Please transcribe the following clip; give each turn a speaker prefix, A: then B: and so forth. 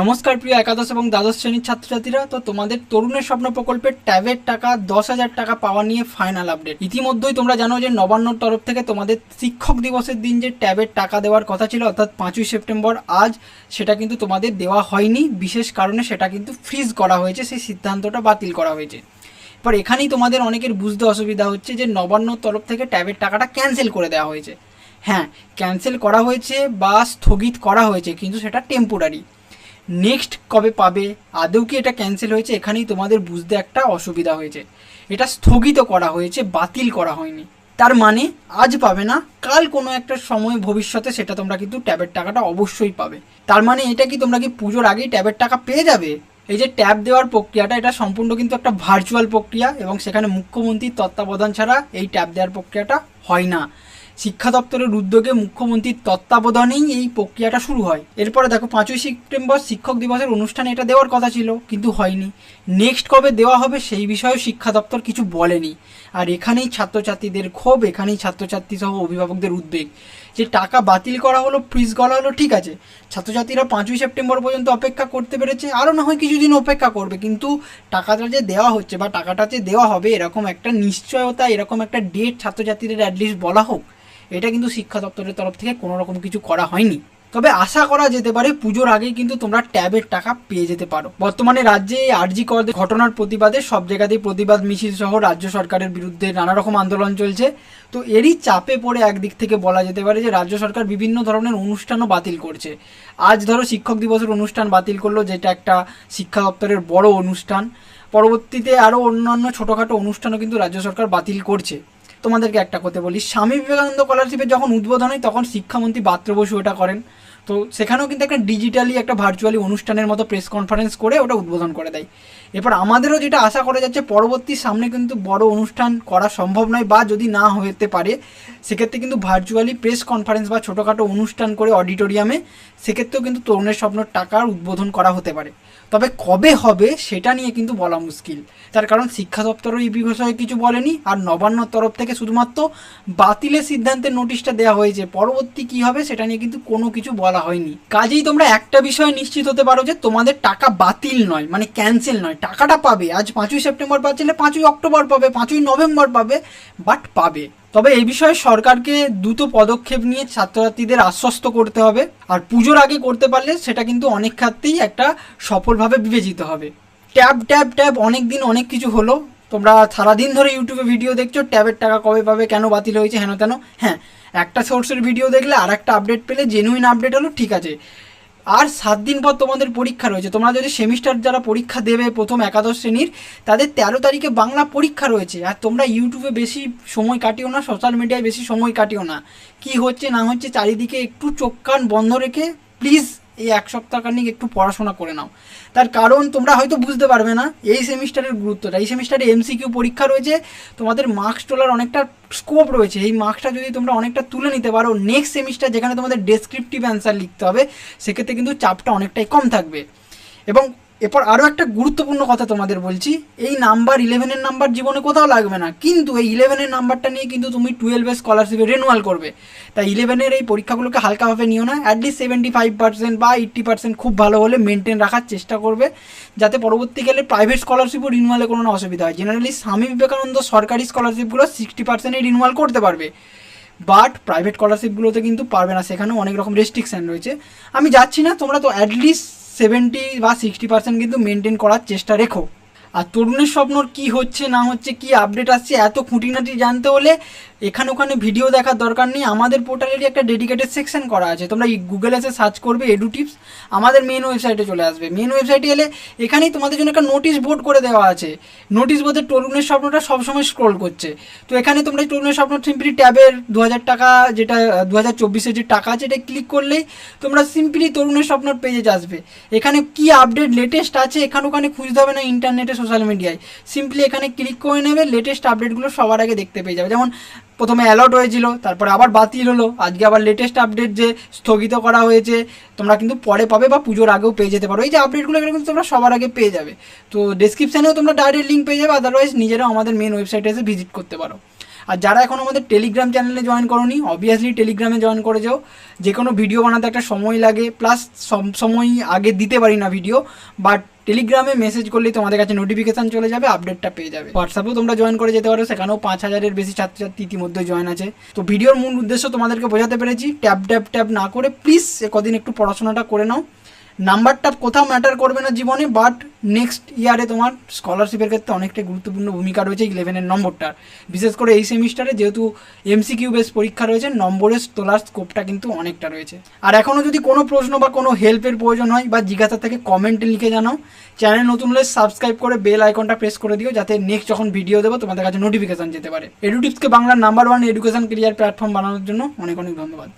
A: নমস্কার প্রিয় একাদশ এবং দ্বাদশ শ্রেণীর ছাত্রছাত্রীরা। তো তোমাদের তরুণের স্বপ্ন প্রকল্পের ট্যাবের টাকা 10,000 টাকা পাওয়া নিয়ে ফাইনাল আপডেট। ইতিমধ্যেই তোমরা জানো যে নবান্নর তরফ থেকে তোমাদের শিক্ষক দিবসের দিন যে ট্যাবের টাকা দেওয়ার কথা ছিল, অর্থাৎ 5ই সেপ্টেম্বর আজ, সেটা কিন্তু তোমাদের দেওয়া হয়নি। বিশেষ কারণে সেটা কিন্তু ফ্রিজ করা হয়েছে, সেই সিদ্ধান্তটা বাতিল করা হয়েছে। এবার এখানেই তোমাদের অনেকের বুঝতে অসুবিধা হচ্ছে যে নবান্নর তরফ থেকে ট্যাবের টাকাটা ক্যান্সেল করে দেওয়া হয়েছে। হ্যাঁ, ক্যান্সেল করা হয়েছে বা স্থগিত করা হয়েছে, কিন্তু সেটা টেম্পোরারি। নেক্সট কবে পাবে, আদৌ কি এটা ক্যান্সেল হয়েছে, এখানেই তোমাদের বুঝতে একটা অসুবিধা হয়েছে। এটা স্থগিত করা হয়েছে, বাতিল করা হয়নি। তার মানে আজ পাবে না, কাল কোনো একটা সময় ভবিষ্যতে সেটা তোমরা কিন্তু ট্যাবের টাকাটা অবশ্যই পাবে। তার মানে এটা কি তোমরা কি পুজোর আগেই ট্যাবের টাকা পেয়ে যাবে? এই যে ট্যাব দেওয়ার প্রক্রিয়াটা, এটা সম্পূর্ণ কিন্তু একটা ভার্চুয়াল প্রক্রিয়া এবং সেখানে মুখ্যমন্ত্রীর তত্ত্বাবধান ছাড়া এই ট্যাব দেওয়ার প্রক্রিয়াটা হয় না। শিক্ষা দপ্তরের উদ্যোগে মুখ্যমন্ত্রীর তত্ত্বাবধানেই এই প্রক্রিয়াটা শুরু হয়। এরপরে দেখো 5ই সেপ্টেম্বর শিক্ষক দিবসের অনুষ্ঠানে এটা দেওয়ার কথা ছিল, কিন্তু হয়নি। নেক্সট কবে দেওয়া হবে সেই বিষয়েও শিক্ষা দপ্তর কিছু বলেনি। আর এখানেই ছাত্রছাত্রীদের ক্ষোভ, এখানেই ছাত্রছাত্রী সহ অভিভাবকদের উদ্বেগ যে টাকা বাতিল করা হলো, ফ্রিজ করা হলো, ঠিক আছে, ছাত্রছাত্রীরা 5ই সেপ্টেম্বর পর্যন্ত অপেক্ষা করতে পেরেছে, আরও না হয় কিছুদিন অপেক্ষা করবে, কিন্তু টাকাটা যে দেওয়া হচ্ছে বা টাকাটা যে দেওয়া হবে এরকম একটা নিশ্চয়তা, এরকম একটা ডেট ছাত্রছাত্রীদের অ্যাটলিস্ট বলা হোক। এটা কিন্তু শিক্ষা দপ্তরের তরফ থেকে কোনো রকম কিছু করা হয়নি। তবে আশা করা যেতে পারে পুজোর আগেই কিন্তু তোমরা ট্যাবের টাকা পেয়ে যেতে পারো। বর্তমানে রাজ্যে আরজি কর ঘটনার প্রতিবাদে সব জায়গাতেই প্রতিবাদ মিছিল সহ রাজ্য সরকারের বিরুদ্ধে নানা রকম আন্দোলন চলছে। তো এরই চাপে পড়ে একদিক থেকে বলা যেতে পারে যে রাজ্য সরকার বিভিন্ন ধরনের অনুষ্ঠানও বাতিল করছে। আজ ধরো শিক্ষক দিবসের অনুষ্ঠান বাতিল করলো, যেটা একটা শিক্ষা দপ্তরের বড় অনুষ্ঠান। পরবর্তীতে আরও অন্যান্য ছোটোখাটো অনুষ্ঠানও কিন্তু রাজ্য সরকার বাতিল করছে। তোমাদেরকে একটা কথা বলি, স্বামী বিবেকানন্দ স্কলারশিপের যখন উদ্বোধন হয় তখন শিক্ষামন্ত্রী পাত্র বসু ওটা করেন। তো সেখানেও কিন্তু একটা ডিজিটালি, একটা ভার্চুয়ালি অনুষ্ঠানের মতো প্রেস কনফারেন্স করে ওটা উদ্বোধন করে দেয়। এরপর আমাদেরও যেটা আশা করা যাচ্ছে, পরবর্তী সামনে কিন্তু বড় অনুষ্ঠান করা সম্ভব নয়, বা যদি না হতে পারে সেক্ষেত্রে কিন্তু ভার্চুয়ালি প্রেস কনফারেন্স বা ছোটোখাটো অনুষ্ঠান করে অডিটোরিয়ামে, সেক্ষেত্রেও কিন্তু তরুণের স্বপ্নের টাকার উদ্বোধন করা হতে পারে। তবে কবে হবে সেটা নিয়ে কিন্তু বলা মুশকিল, তার কারণ শিক্ষা দপ্তরও এই বিষয়ে কিছু বলেনি, আর নবান্নর তরফ থেকে শুধুমাত্র বাতিলের সিদ্ধান্তের নোটিশটা দেওয়া হয়েছে। পরবর্তী কি হবে সেটা নিয়ে কিন্তু কোনো কিছু বলা হয়নি। কাজেই তোমরা একটা বিষয় নিশ্চিত হতে পারো যে তোমাদের টাকা বাতিল নয়, মানে ক্যান্সেল নয়, টাকাটা পাবে। আজ 5ই সেপ্টেম্বর পাচ্ছিলে 5ই অক্টোবর পাবে, 5ই নভেম্বর পাবে, বাট পাবে। তবে এই বিষয়ে সরকারকে দ্রুত পদক্ষেপ নিয়ে ছাত্রছাত্রীদের আশ্বস্ত করতে হবে, আর পুজোর আগে করতে পারলে সেটা কিন্তু অনেক ক্ষেত্রেই একটা সফলভাবে বিবেচিত হবে। ট্যাব ট্যাব ট্যাব অনেক দিন অনেক কিছু হলো, তোমরা সারাদিন ধরে ইউটিউবে ভিডিও দেখছো ট্যাবের টাকা কবে পাবে, কেন বাতিল হয়েছে, হেন তেন। হ্যাঁ, একটা সোর্সের ভিডিও দেখলে আর একটা আপডেট পেলে জেনুইন আপডেট হলো, ঠিক আছে। আর 7 দিন পর তোমাদের পরীক্ষা রয়েছে। তোমরা যদি সেমিস্টার যারা পরীক্ষা দেবে প্রথম একাদশ শ্রেণীর, তাদের 13 তারিখে বাংলা পরীক্ষা রয়েছে। আর তোমরা ইউটিউবে বেশি সময় কাটিও না, সোশ্যাল মিডিয়ায় বেশি সময় কাটিও না। কি হচ্ছে না হচ্ছে চারিদিকে একটু চোখ কান বন্ধ রেখে প্লিজ এই 1 সপ্তাহ কানিক একটু পড়াশোনা করে নাও। তার কারণ তোমরা হয়তো বুঝতে পারবে না এই সেমিস্টারের গুরুত্বটা। এই সেমিস্টারে এমসিকিউ পরীক্ষা রয়েছে, তোমাদের মার্কস তোলার অনেকটা স্কোপ রয়েছে। এই মার্কসটা যদি তোমরা অনেকটা তুলে নিতে পারো, নেক্সট সেমিস্টার যেখানে তোমাদের ডেসক্রিপটিভ অ্যান্সার লিখতে হবে, সেক্ষেত্রে কিন্তু চাপটা অনেকটাই কম থাকবে। এবং এরপর আরও একটা গুরুত্বপূর্ণ কথা তোমাদের বলছি, এই নাম্বার 11-এর নাম্বার জীবনে কোথাও লাগবে না, কিন্তু এই 11-এর নাম্বারটা নিয়ে কিন্তু তুমি 12-এর স্কলারশিপে রেনুয়াল করবে। তাই 11-এর এই পরীক্ষাগুলোকে হালকাভাবে নিও না। অ্যাটলিস্ট 75% বা 80% খুব ভালো হলে মেনটেন রাখার চেষ্টা করবে, যাতে পরবর্তীকালে প্রাইভেট স্কলারশিপও রিনুয়ালে কোনো অসুবিধা হয়। জেনারেলি স্বামী বিবেকানন্দ সরকারি স্কলারশিপগুলো 60%-এই রিনুয়াল করতে পারবে, বাট প্রাইভেট স্কলারশিপগুলোতে কিন্তু পারবে না, সেখানেও অনেক রকম রেস্ট্রিকশান রয়েছে। আমি যাচ্ছি না, তোমরা তো অ্যাটলিস্ট 70 বা 60% কিন্তু মেনটেন করার চেষ্টা রেখো। আর তরুণের স্বপ্নর কি হচ্ছে না হচ্ছে, কি আপডেট আসছে, এত খুঁটিনাটি জানতে হলে এখানে ওখানে ভিডিও দেখার দরকার নেই। আমাদের পোর্টালেরই একটা ডেডিকেটেড সেকশন করা আছে, তোমরা গুগলে এসে সার্চ করবে এডু টিপস, আমাদের মেন ওয়েবসাইটে চলে আসবে। মেন ওয়েবসাইটে এলে এখানেই তোমাদের জন্য একটা নোটিশ বোর্ড করে দেওয়া আছে। নোটিশ বোর্ডে তরুণের স্বপ্নটা সবসময় স্ক্রোল করছে। তো এখানে তোমরা তরুণের স্বপ্ন সিম্পলি ট্যাবের 2000 টাকা, যেটা 2024-এর যে টাকা আছে, এটা ক্লিক করলেই তোমরা সিম্পলি তরুণের স্বপ্নর পেজে আসবে। এখানে কি আপডেট লেটেস্ট আছে এখানে ওখানে খুঁজতে হবে না ইন্টারনেটে, সোশ্যাল মিডিয়ায়। সিম্পলি এখানে ক্লিক করে নেবে, লেটেস্ট আপডেটগুলো সবার আগে দেখতে পেয়ে যাবে। যেমন প্রথমে অ্যালার্ট হয়েছিল, তারপরে আবার বাতিল হলো, আজকে আবার লেটেস্ট আপডেট যে স্থগিত করা হয়েছে, তোমরা কিন্তু পরে পাবে বা পুজোর আগেও পেয়ে যেতে পারো। এই যে আপডেটগুলো এখানে কিন্তু তোমরা সবার আগে পেয়ে যাবে। তো ডেসক্রিপশানেও তোমরা ডাইরেক্ট লিঙ্ক পেয়ে যাবে, আদারওয়াইজ নিজেরাও আমাদের মেন ওয়েবসাইটে এসে ভিজিট করতে পারো। আর যারা এখন আমাদের টেলিগ্রাম চ্যানেলে জয়েন করোনি, অবভিয়াসলি টেলিগ্রামে জয়েন করে যাও। যে কোনো ভিডিও বানাতে একটা সময় লাগে, প্লাস সব সময় আগে দিতে পারি না ভিডিও, বাট টেলিগ্রামে মেসেজ করলেই তোমাদের কাছে নোটিফিকেশান চলে যাবে, আপডেটটা পেয়ে যাবে। হোয়াটসঅ্যাপেও তোমরা জয়েন করে যেতে পারো, সেখানেও 5000-এর বেশি ছাত্রছাত্রী ইতিমধ্যে জয়েন আছে। তো ভিডিওর মূল উদ্দেশ্য তোমাদেরকে বোঝাতে পেরেছি। ট্যাব না করে প্লিজ কদিন একটু পড়াশোনাটা করে নাও। নাম্বারটা কোথাও ম্যাটার করবে না জীবনে, বাট নেক্সট ইয়ারে তোমার স্কলারশিপের ক্ষেত্রে অনেকটাই গুরুত্বপূর্ণ ভূমিকা রয়েছে 11-এর নম্বরটার। বিশেষ করে এই সেমিস্টারে যেহেতু এমসিকিউ বেস পরীক্ষা রয়েছে, নম্বরের তোলার স্কোপটা কিন্তু অনেকটা রয়েছে। আর এখনও যদি কোনো প্রশ্ন বা কোনো হেল্পের প্রয়োজন হয় বা জিজ্ঞাসা থেকে কমেন্টে লিখে জানাও। চ্যানেল নতুন হলে সাবস্ক্রাইব করে বেল আইকনটা প্রেস করে দিও, যাতে নেক্সট যখন ভিডিও দেবো তোমাদের কাছে নোটিফিকেশান যেতে পারে। এডুটিপসকে বাংলার নাম্বার 1 এডুকেশন ক্যারিয়ার প্ল্যাটফর্ম বানানোর জন্য অনেক অনেক ধন্যবাদ।